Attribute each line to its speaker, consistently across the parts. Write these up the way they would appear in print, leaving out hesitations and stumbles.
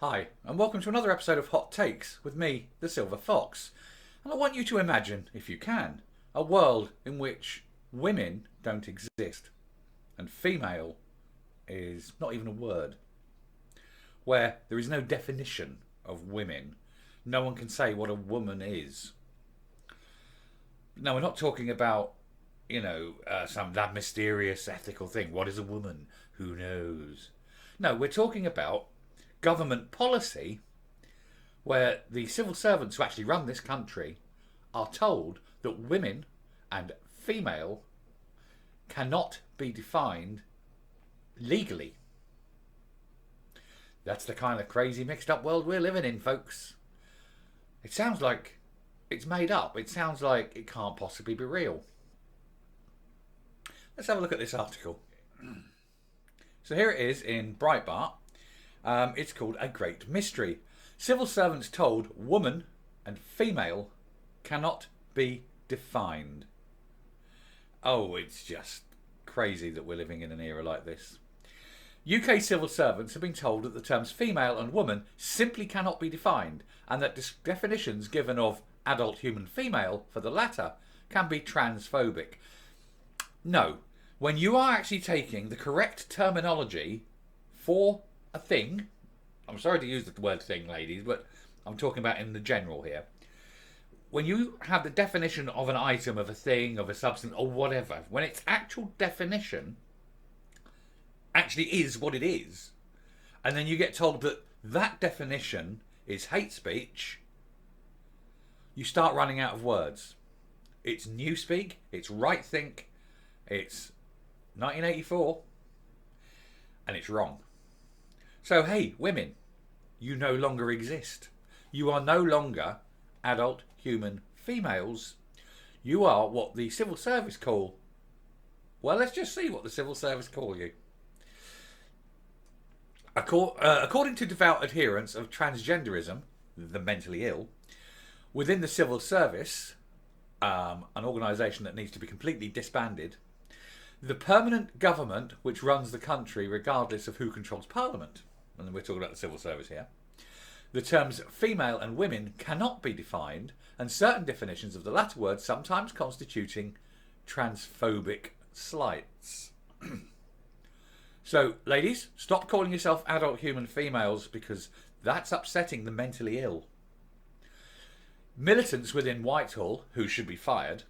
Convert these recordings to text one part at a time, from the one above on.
Speaker 1: Hi, and welcome to another episode of Hot Takes with me, the Silver Fox. And I want you to imagine, if you can, a world in which women don't exist and female is not even a word, where there is no definition of women. No one can say what a woman is. Now, we're not talking about, some that mysterious ethical thing. What is a woman? Who knows? No, we're talking about government policy where the civil servants who actually run this country are told that women and female cannot be defined legally. That's the kind of crazy mixed up world we're living in, folks. It sounds like it's made up. It sounds like it can't possibly be real. Let's have a look at this article. So here it is in Breitbart. It's called A Great Mystery. Civil servants told woman and female cannot be defined. Oh, it's just crazy that we're living in an era like this. UK civil servants have been told that the terms female and woman simply cannot be defined, and that definitions given of adult human female for the latter can be transphobic. No, when you are actually taking the correct terminology for a thing, I'm sorry to use the word thing, ladies, but I'm talking about in the general here. When you have the definition of an item, of a thing, of a substance, or whatever, when its actual definition actually is what it is, and then you get told that that definition is hate speech, you start running out of words. It's newspeak, it's right think, it's 1984, and it's wrong. So hey, women, you no longer exist. You are no longer adult human females. You are what the civil service call, well, let's just see what the civil service call you. According to devout adherents of transgenderism, the mentally ill, within the civil service, an organisation that needs to be completely disbanded, the permanent government which runs the country regardless of who controls parliament, and we're talking about the civil service here, the terms female and women cannot be defined, and certain definitions of the latter word sometimes constituting transphobic slights. So, ladies, stop calling yourself adult human females because that's upsetting the mentally ill. Militants within Whitehall, who should be fired,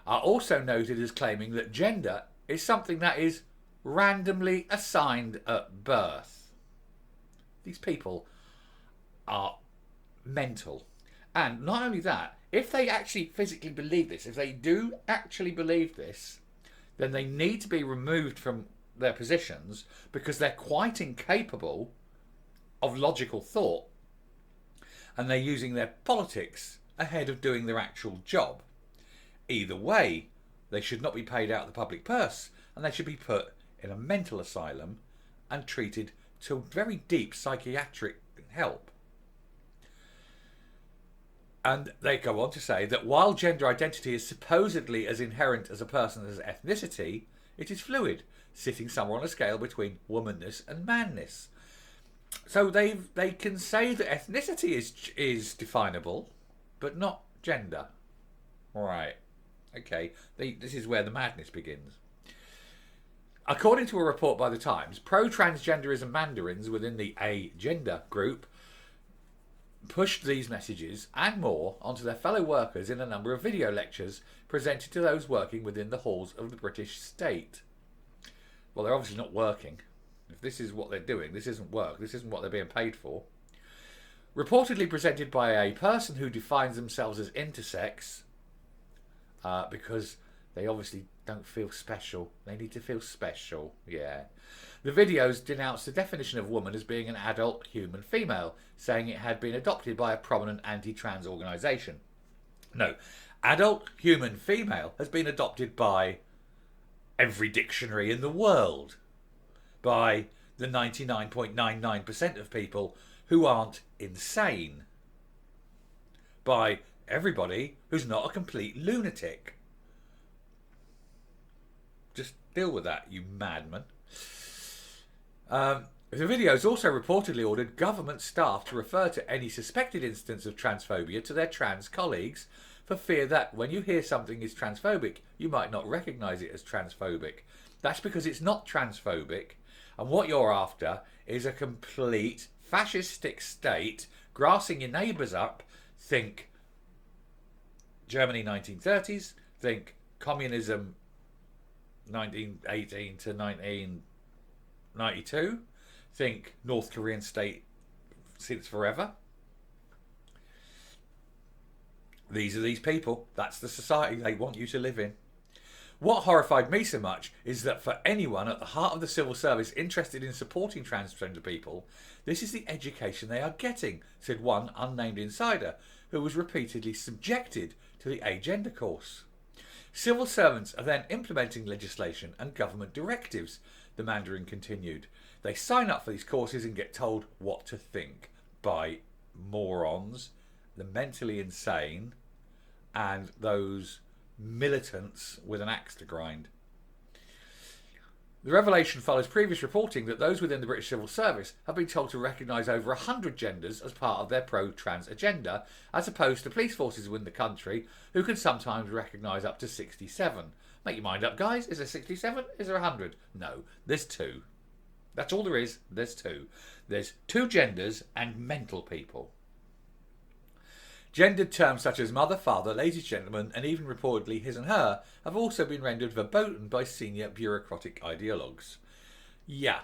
Speaker 1: are also noted as claiming that gender is something that is randomly assigned at birth. These people are mental. And not only that, if they actually physically believe this, if they do actually believe this, then they need to be removed from their positions because they're quite incapable of logical thought, and they're using their politics ahead of doing their actual job. Either way, they should not be paid out of the public purse, and they should be put in a mental asylum and treated to very deep psychiatric help. And they go on to say that while gender identity is supposedly as inherent as a person's ethnicity, it is fluid, sitting somewhere on a scale between womanness and manness. So they can say that ethnicity is definable, but not gender. Right. Okay. This is where the madness begins. According to a report by The Times, pro-transgenderism mandarins within the agender group pushed these messages and more onto their fellow workers in a number of video lectures presented to those working within the halls of the British state. Well, they're obviously not working. If this is what they're doing, this isn't work. This isn't what they're being paid for. Reportedly presented by a person who defines themselves as intersex, because they obviously don't feel special. They need to feel special, yeah. The videos denounced the definition of woman as being an adult human female, saying it had been adopted by a prominent anti-trans organisation. No, adult human female has been adopted by every dictionary in the world, by the 99.99% of people who aren't insane, by everybody who's not a complete lunatic. Just deal with that, you madman. The videos also reportedly ordered government staff to refer to any suspected instance of transphobia to their trans colleagues for fear that when you hear something is transphobic, you might not recognise it as transphobic. That's because it's not transphobic, and what you're after is a complete fascistic state grassing your neighbours up. Think Germany 1930s, think communism 1918 to 1992, think North Korean state since forever. These are these people. That's the society they want you to live in. What horrified me so much is that for anyone at the heart of the civil service interested in supporting transgender people, this is the education they are getting, said one unnamed insider who was repeatedly subjected to the agender course. Civil servants are then implementing legislation and government directives, the Mandarin continued. They sign up for these courses and get told what to think by morons, the mentally insane, and those militants with an axe to grind. The revelation follows previous reporting that those within the British Civil Service have been told to recognise over 100 genders as part of their pro-trans agenda, as opposed to police forces within the country who can sometimes recognise up to 67. Make your mind up, guys. Is there 67? Is there 100? No, there's 2. That's all there is. There's 2. There's 2 genders and mental people. Gendered terms such as mother, father, ladies, gentlemen, and even reportedly his and her have also been rendered verboten by senior bureaucratic ideologues. Yeah,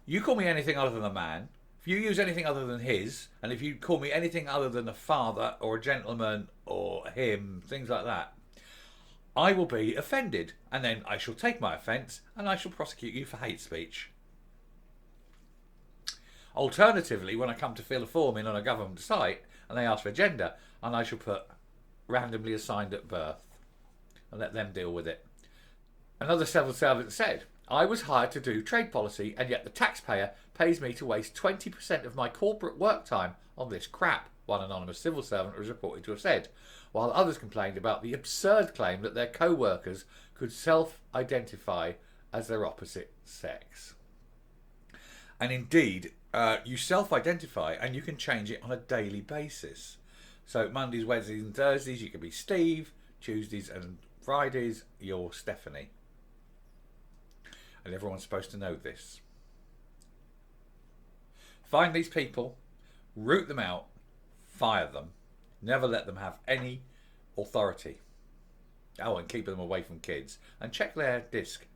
Speaker 1: you call me anything other than a man, if you use anything other than his, and if you call me anything other than a father or a gentleman or him, things like that, I will be offended, and then I shall take my offence and I shall prosecute you for hate speech. Alternatively, when I come to fill a form in on a government site and they ask for gender, and I shall put randomly assigned at birth and let them deal with it. Another civil servant said, I was hired to do trade policy and yet the taxpayer pays me to waste 20% of my corporate work time on this crap, one anonymous civil servant was reported to have said, while others complained about the absurd claim that their co-workers could self-identify as their opposite sex. And indeed, you self-identify and you can change it on a daily basis. So Mondays, Wednesdays and Thursdays you can be Steve, Tuesdays and Fridays you're Stephanie. And everyone's supposed to know this. Find these people, root them out, fire them, never let them have any authority. Oh, and keep them away from kids. And check their disk,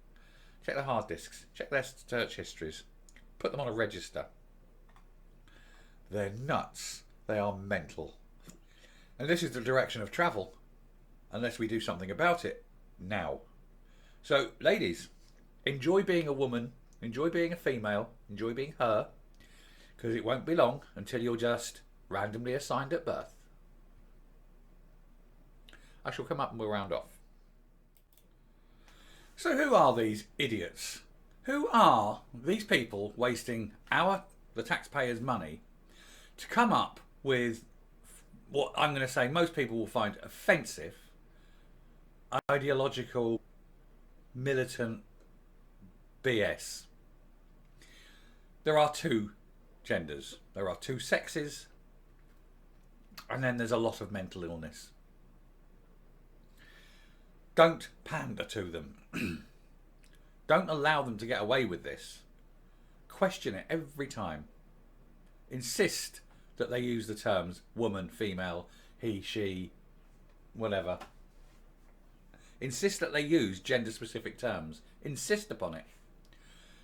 Speaker 1: check their hard disks, check their search histories, put them on a register. They're nuts. They are mental. And this is the direction of travel, unless we do something about it now. So, ladies, enjoy being a woman, enjoy being a female, enjoy being her, because it won't be long until you're just randomly assigned at birth. I shall come up and we'll round off. So who are these idiots? Who are these people wasting the taxpayers' money to come up with what I'm going to say most people will find offensive, ideological, militant BS? There are 2 genders, there are 2 sexes, and then there's a lot of mental illness. Don't pander to them. Don't allow them to get away with this. Question it every time. Insist that they use the terms woman, female, he, she, whatever. Insist that they use gender-specific terms. Insist upon it.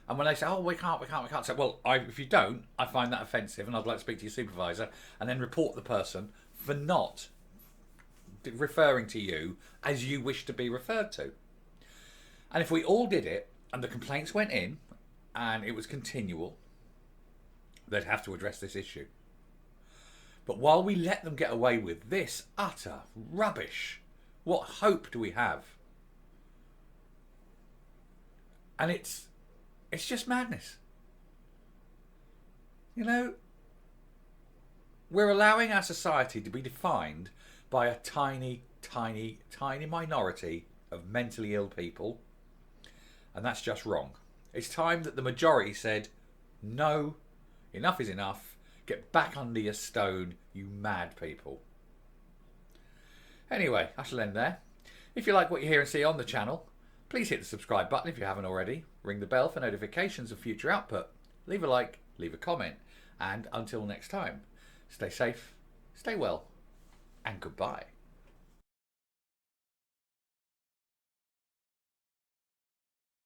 Speaker 1: And when they say, oh, we can't, say, well, if you don't, I find that offensive and I'd like to speak to your supervisor, and then report the person for not referring to you as you wish to be referred to. And if we all did it, and the complaints went in, and it was continual, they'd have to address this issue. But while we let them get away with this utter rubbish, what hope do we have? And it's just madness. You know, we're allowing our society to be defined by a tiny, tiny, tiny minority of mentally ill people, and that's just wrong. It's time that the majority said, No, enough is enough. Get back under your stone, you mad people. Anyway, I shall end there. If you like what you hear and see on the channel, please hit the subscribe button if you haven't already. Ring the bell for notifications of future output. Leave a like, leave a comment. And until next time, stay safe, stay well, and goodbye.